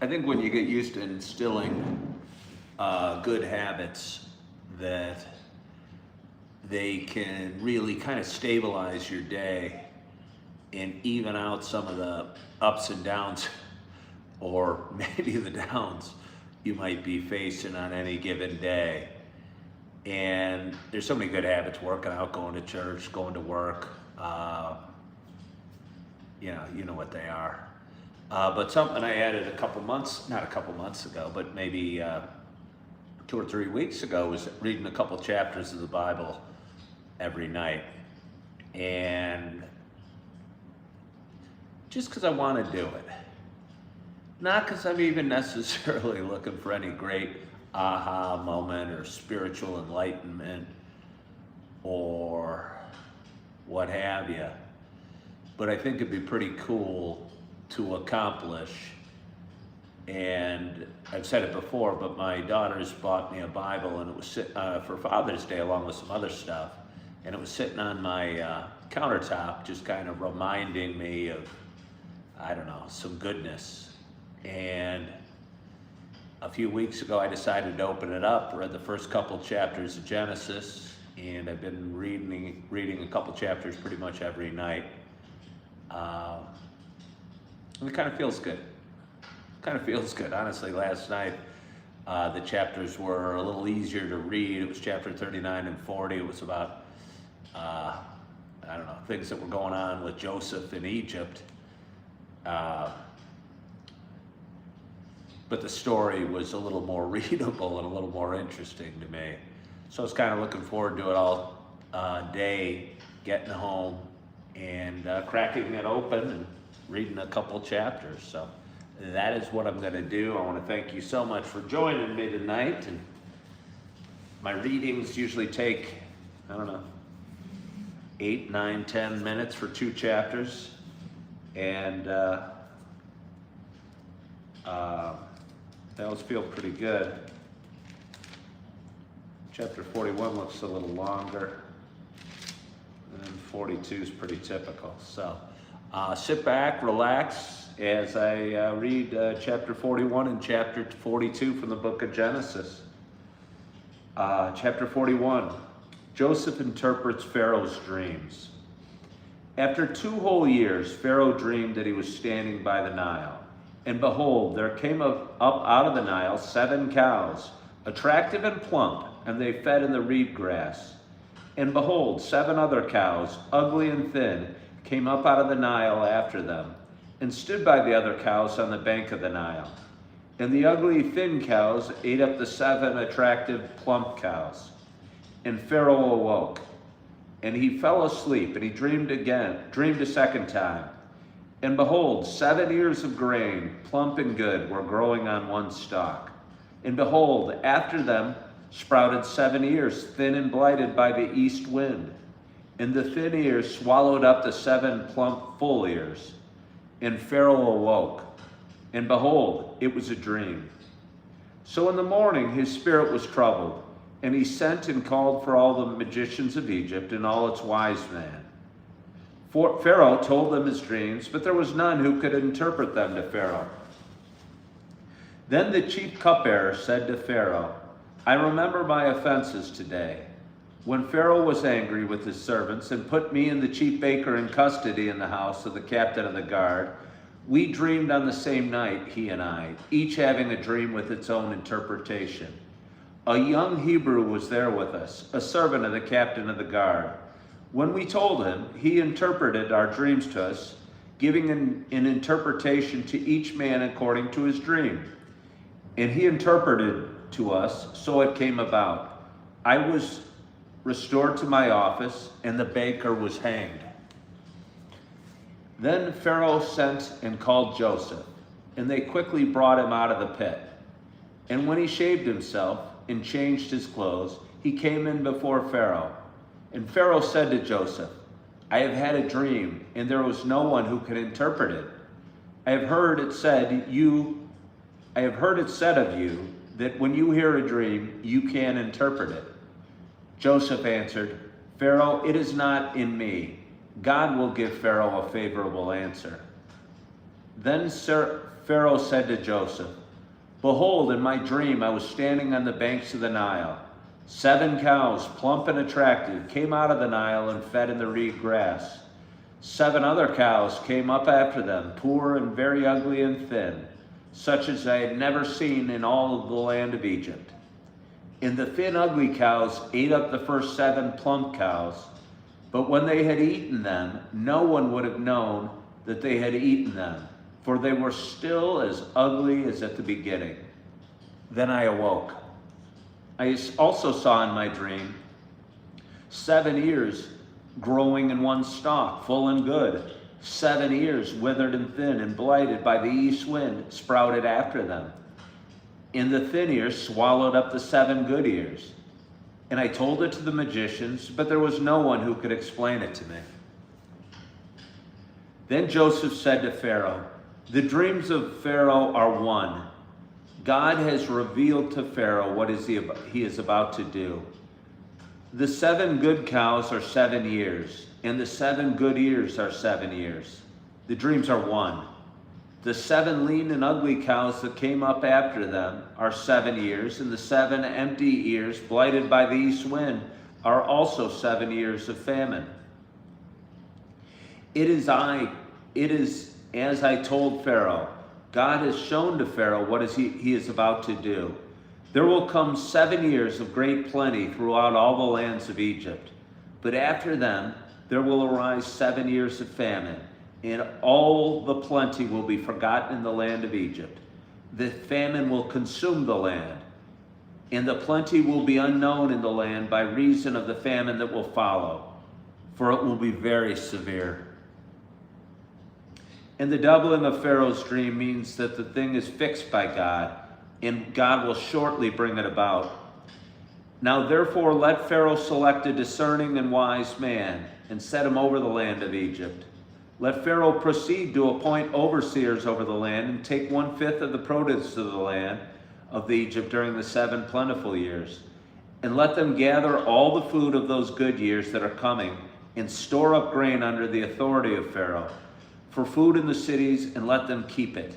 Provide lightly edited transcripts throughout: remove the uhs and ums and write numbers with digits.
I think when you get used to instilling good habits, that they can really kind of stabilize your day and even out some of the ups and downs, or maybe the downs you might be facing on any given day. And there's so many good habits: working out, going to church, going to work. You know what they are. But something I added not a couple months ago, but maybe 2 or 3 weeks ago, was reading a couple chapters of the Bible every night. And just because I want to do it. Not because I'm even necessarily looking for any great aha moment or spiritual enlightenment or what have you. But I think it'd be pretty cool to accomplish. And I've said it before, but my daughters bought me a Bible, and it was for Father's Day, along with some other stuff. And it was sitting on my countertop, just kind of reminding me of, I don't know, some goodness. And a few weeks ago, I decided to open it up, read the first couple chapters of Genesis, and I've been reading a couple chapters pretty much every night. And it kind of feels good. Honestly, last night, the chapters were a little easier to read. It was chapter 39 and 40. It was about, I don't know, things that were going on with Joseph in Egypt. But the story was a little more readable and a little more interesting to me. So I was kind of looking forward to it all day, getting home and cracking it open and reading a couple chapters. So that is what I'm going to do. I want to thank you so much for joining me tonight. And my readings usually take, 8, 9, 10 minutes for 2 chapters. And they always feel pretty good. Chapter 41 looks a little longer. And 42 is pretty typical. So sit back, relax, as I read chapter 41 and chapter 42 from the book of Genesis. Chapter 41, Joseph interprets Pharaoh's dreams. After 2 whole years, Pharaoh dreamed that he was standing by the Nile. And behold, there came up out of the Nile 7 cows, attractive and plump, and they fed in the reed grass. And behold, 7 other cows, ugly and thin, came up out of the Nile after them, and stood by the other cows on the bank of the Nile. And the ugly, thin cows ate up the 7 attractive, plump cows. And Pharaoh awoke, and he fell asleep, and he dreamed a second time. And behold, 7 ears of grain, plump and good, were growing on one stalk. And behold, after them sprouted 7 ears, thin and blighted by the east wind. And the thin ears swallowed up the 7 plump, full ears. And Pharaoh awoke, and behold, it was a dream. So in the morning his spirit was troubled, and he sent and called for all the magicians of Egypt and all its wise men. For Pharaoh told them his dreams, but there was none who could interpret them to Pharaoh. Then the chief cupbearer said to Pharaoh, I remember my offenses today. When Pharaoh was angry with his servants and put me and the chief baker in custody in the house of the captain of the guard, we dreamed on the same night, he and I, each having a dream with its own interpretation. A young Hebrew was there with us, a servant of the captain of the guard. When we told him, he interpreted our dreams to us, giving an interpretation to each man according to his dream. And he interpreted to us, so it came about. I was restored to my office, and the baker was hanged. Then Pharaoh sent and called Joseph, and they quickly brought him out of the pit. And when he shaved himself and changed his clothes, he came in before Pharaoh. And Pharaoh said to Joseph, I have had a dream, and there was no one who could interpret it. I have heard it said of you that when you hear a dream, you can interpret it. Joseph answered, Pharaoh, it is not in me. God will give Pharaoh a favorable answer. Then Pharaoh said to Joseph, "Behold, in my dream I was standing on the banks of the Nile. 7 cows, plump and attractive, came out of the Nile and fed in the reed grass. 7 other cows came up after them, poor and very ugly and thin, such as I had never seen in all of the land of Egypt. And the thin, ugly cows ate up the first 7 plump cows, but when they had eaten them, no one would have known that they had eaten them, for they were still as ugly as at the beginning. Then I awoke. I also saw in my dream 7 ears growing in one stalk, full and good. 7 ears, withered and thin and blighted by the east wind, sprouted after them. And the thin ears swallowed up the 7 good ears. And I told it to the magicians, but there was no one who could explain it to me." Then Joseph said to Pharaoh, "The dreams of Pharaoh are one. God has revealed to Pharaoh what he is about to do. The 7 good cows are 7 years, and the 7 good ears are 7 years. The dreams are one. The 7 lean and ugly cows that came up after them are 7 years, and the 7 empty ears, blighted by the east wind, are also 7 years of famine. It is as I told Pharaoh. God has shown to Pharaoh what he is about to do. There will come 7 years of great plenty throughout all the lands of Egypt, but after them there will arise 7 years of famine, and all the plenty will be forgotten in the land of Egypt. The famine will consume the land, and the plenty will be unknown in the land by reason of the famine that will follow, for it will be very severe." And the doubling of Pharaoh's dream means that the thing is fixed by God, and God will shortly bring it about. "Now therefore let Pharaoh select a discerning and wise man, and set him over the land of Egypt. Let Pharaoh proceed to appoint overseers over the land, and take 1/5 of the produce of the land of Egypt during the 7 plentiful years. And let them gather all the food of those good years that are coming, and store up grain under the authority of Pharaoh, for food in the cities, and let them keep it.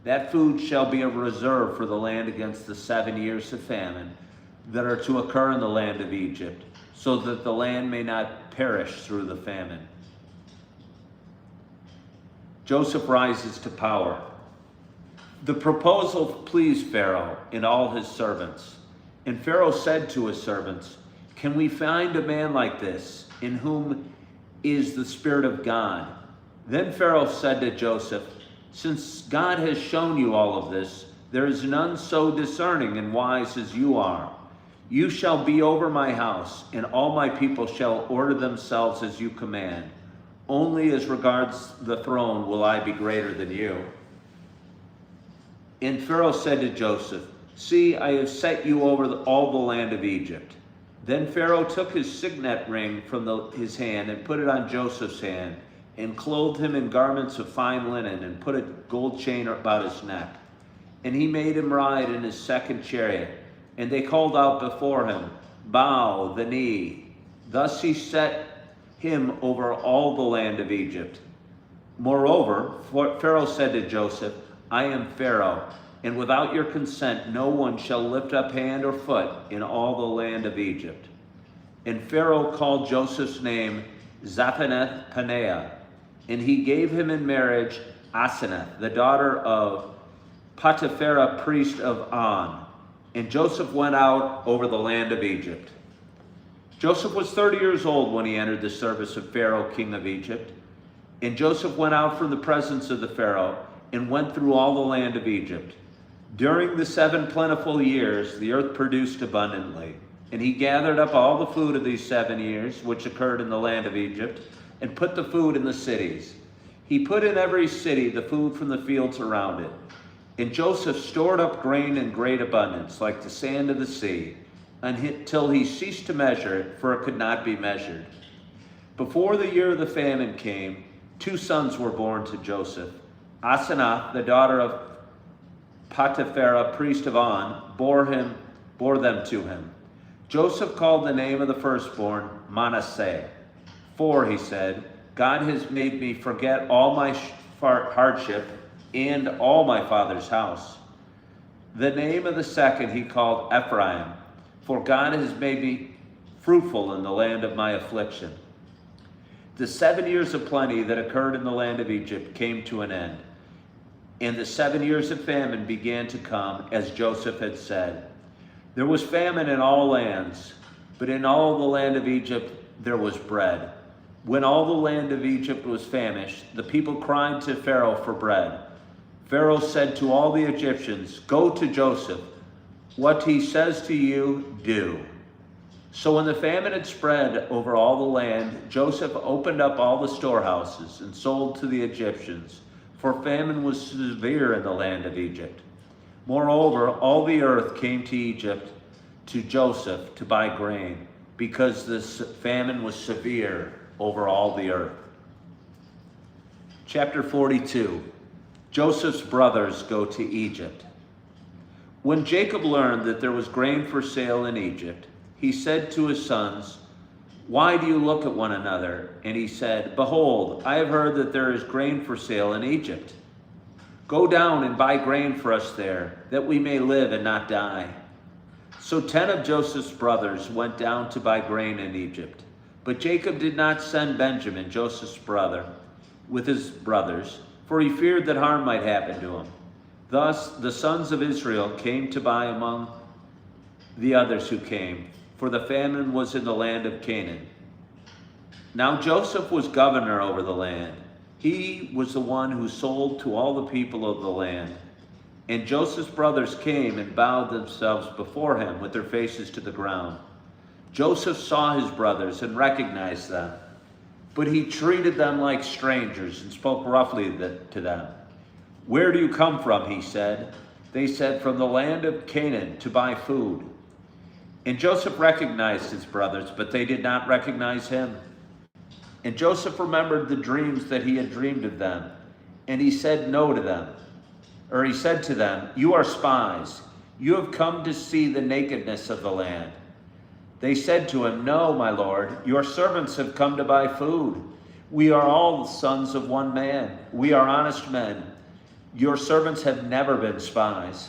That food shall be a reserve for the land against the 7 years of famine that are to occur in the land of Egypt, so that the land may not perish through the famine." Joseph rises to power. The proposal pleased Pharaoh and all his servants. And Pharaoh said to his servants, "Can we find a man like this, in whom is the Spirit of God?" Then Pharaoh said to Joseph, "Since God has shown you all of this, there is none so discerning and wise as you are. You shall be over my house, and all my people shall order themselves as you command. Only as regards the throne will I be greater than you." And Pharaoh said to Joseph, "See, I have set you over all the land of Egypt." Then Pharaoh took his signet ring from his hand and put it on Joseph's hand, and clothed him in garments of fine linen, and put a gold chain about his neck. And he made him ride in his 2nd chariot. And they called out before him, "Bow the knee." Thus he set him over all the land of Egypt. Moreover, Pharaoh said to Joseph, "I am Pharaoh, and without your consent no one shall lift up hand or foot in all the land of Egypt." And Pharaoh called Joseph's name Zaphenath-Paneah, and he gave him in marriage Asenath, the daughter of Potiphera, priest of On. And Joseph went out over the land of Egypt. Joseph was 30 years old when he entered the service of Pharaoh, king of Egypt. And Joseph went out from the presence of the Pharaoh, and went through all the land of Egypt. During the 7 plentiful years, the earth produced abundantly. And he gathered up all the food of these 7 years, which occurred in the land of Egypt, and put the food in the cities. He put in every city the food from the fields around it. And Joseph stored up grain in great abundance, like the sand of the sea, until he ceased to measure it, for it could not be measured. Before the year of the famine came, 2 sons were born to Joseph. Asenath, the daughter of Potiphera, priest of On, bore them to him. Joseph called the name of the firstborn Manasseh. "For," he said, "God has made me forget all my hardship and all my father's house. The name of the second he called Ephraim, for God has made me fruitful in the land of my affliction. The 7 years of plenty that occurred in the land of Egypt came to an end, and the 7 years of famine began to come, as Joseph had said. There was famine in all lands, but in all the land of Egypt there was bread. When all the land of Egypt was famished, the people cried to Pharaoh for bread. Pharaoh said to all the Egyptians, "Go to Joseph. What he says to you, do." So when the famine had spread over all the land, Joseph opened up all the storehouses and sold to the Egyptians, for famine was severe in the land of Egypt. Moreover, all the earth came to Egypt to Joseph to buy grain, because this famine was severe over all the earth. Chapter 42. Joseph's brothers go to Egypt. When Jacob learned that there was grain for sale in Egypt, he said to his sons, "Why do you look at one another?" And he said, "Behold, I have heard that there is grain for sale in Egypt. Go down and buy grain for us there, that we may live and not die." So 10 of Joseph's brothers went down to buy grain in Egypt. But Jacob did not send Benjamin, Joseph's brother, with his brothers, for he feared that harm might happen to him. Thus the sons of Israel came to buy among the others who came, for the famine was in the land of Canaan. Now Joseph was governor over the land. He was the one who sold to all the people of the land. And Joseph's brothers came and bowed themselves before him with their faces to the ground. Joseph saw his brothers and recognized them, but he treated them like strangers and spoke roughly to them. "Where do you come from?" he said. They said, "From the land of Canaan to buy food." And Joseph recognized his brothers, but they did not recognize him. And Joseph remembered the dreams that he had dreamed of them, and he said he said to them, "You are spies. You have come to see the nakedness of the land." They said to him, "No, my lord, your servants have come to buy food. We are all the sons of one man. We are honest men. Your servants have never been spies."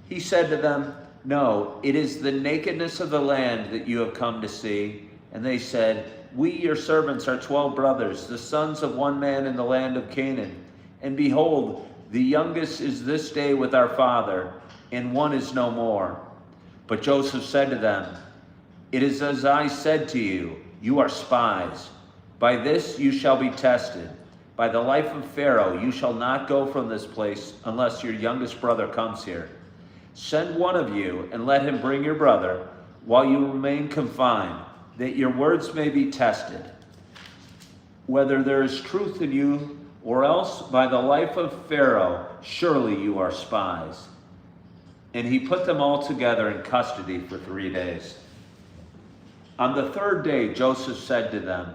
He said to them, "No, it is the nakedness of the land that you have come to see." And they said, "We, your servants, are 12 brothers, the sons of one man in the land of Canaan. And behold, the youngest is this day with our father, and one is no more." But Joseph said to them, "It is as I said to you, you are spies. By this you shall be tested. By the life of Pharaoh, you shall not go from this place unless your youngest brother comes here. Send one of you and let him bring your brother while you remain confined, that your words may be tested, whether there is truth in you, or else by the life of Pharaoh, surely you are spies." And he put them all together in custody for 3 days. On the 3rd day, Joseph said to them,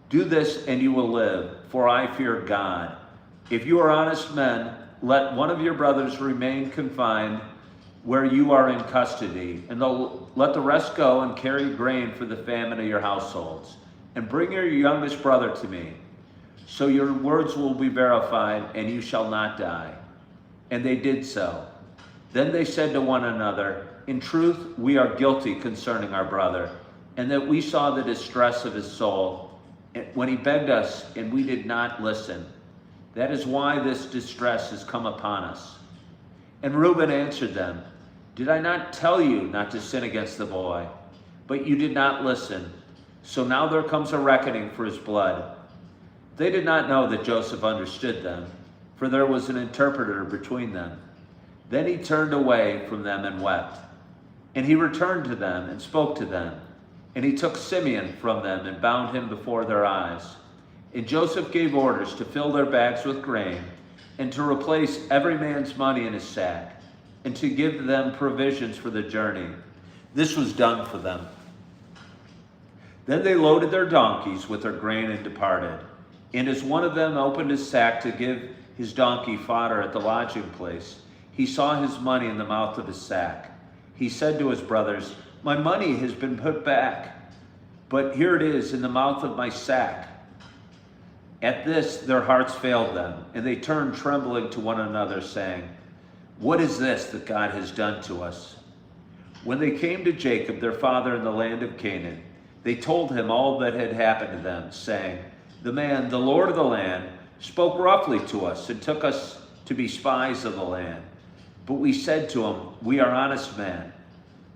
"Do this and you will live, for I fear God. If you are honest men, let one of your brothers remain confined where you are in custody, and let the rest go and carry grain for the famine of your households. And bring your youngest brother to me, so your words will be verified, and you shall not die." And they did so. Then they said to one another, "In truth, we are guilty concerning our brother, and that we saw the distress of his soul when he begged us, and we did not listen. That is why this distress has come upon us." And Reuben answered them, "Did I not tell you not to sin against the boy? But you did not listen. So now there comes a reckoning for his blood." They did not know that Joseph understood them, for there was an interpreter between them. Then he turned away from them and wept. And he returned to them and spoke to them. And he took Simeon from them and bound him before their eyes. And Joseph gave orders to fill their bags with grain, and to replace every man's money in his sack, and to give them provisions for the journey. This was done for them. Then they loaded their donkeys with their grain and departed. And as one of them opened his sack to give his donkey fodder at the lodging place, he saw his money in the mouth of his sack. He said to his brothers, "My money has been put back, but here it is in the mouth of my sack." At this, their hearts failed them, and they turned trembling to one another, saying, "What is this that God has done to us?" When they came to Jacob, their father, in the land of Canaan, they told him all that had happened to them, saying, "The man, the Lord of the land, spoke roughly to us and took us to be spies of the land. But we said to him, 'We are honest men.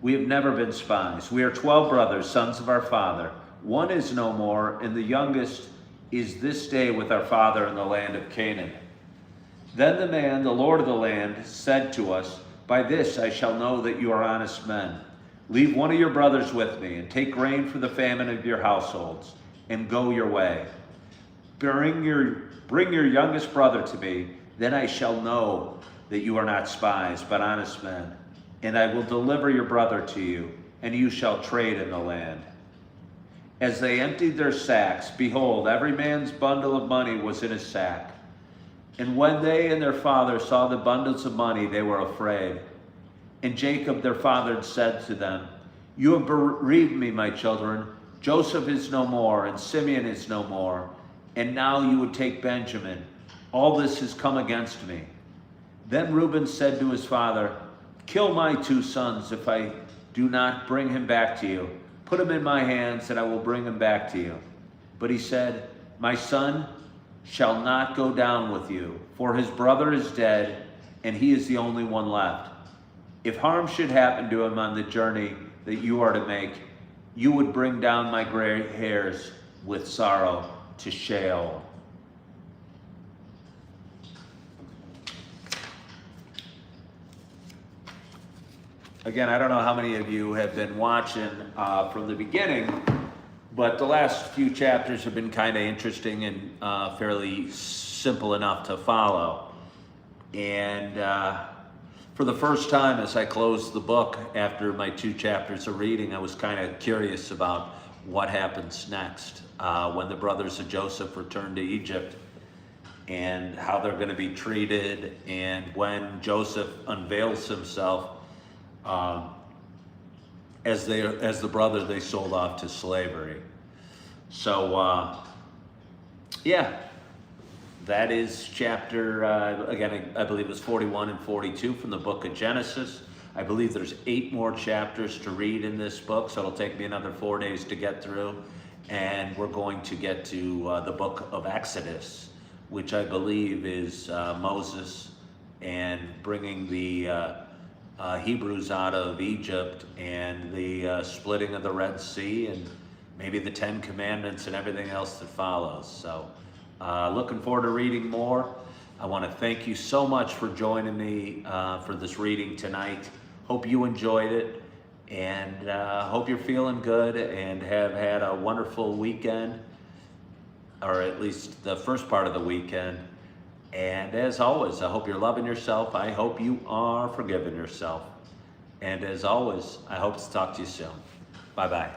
We have never been spies. We are 12 brothers, sons of our father. One is no more, and the youngest is this day with our father in the land of Canaan.' Then the man, the Lord of the land, said to us, 'By this I shall know that you are honest men. Leave one of your brothers with me, and take grain for the famine of your households, and go your way. Bring your youngest brother to me, then I shall know that you are not spies, but honest men. And I will deliver your brother to you, and you shall trade in the land.' As they emptied their sacks, behold, every man's bundle of money was in his sack. And when they and their father saw the bundles of money, they were afraid. And Jacob their father said to them, 'You have bereaved me, my children. Joseph is no more, and Simeon is no more. And now you would take Benjamin. All this has come against me.' Then Reuben said to his father, 'Kill my 2 sons if I do not bring him back to you. Put him in my hands, and I will bring him back to you.' But he said, 'My son shall not go down with you, for his brother is dead, and he is the only one left. If harm should happen to him on the journey that you are to make, you would bring down my gray hairs with sorrow to Sheol.'" Again, I don't know how many of you have been watching from the beginning, but the last few chapters have been kind of interesting and fairly simple enough to follow. And for the first time, as I closed the book after my 2 chapters of reading, I was kind of curious about what happens next when the brothers of Joseph return to Egypt, and how they're going to be treated, and when Joseph unveils himself as the brother they sold off to slavery. So yeah, that is chapter, again, I believe it's 41 and 42 from the book of Genesis. I believe there's 8 more chapters to read in this book, so it'll take me another 4 days to get through. And we're going to get to the book of Exodus, which I believe is Moses and bringing the Hebrews out of Egypt, and the splitting of the Red Sea, and maybe the 10 Commandments and everything else that follows. So looking forward to reading more. I want to thank you so much for joining me for this reading tonight. Hope you enjoyed it, and hope you're feeling good and have had a wonderful weekend, or at least the first part of the weekend. And as always, I hope you're loving yourself. I hope you are forgiving yourself. And as always, I hope to talk to you soon. Bye-bye.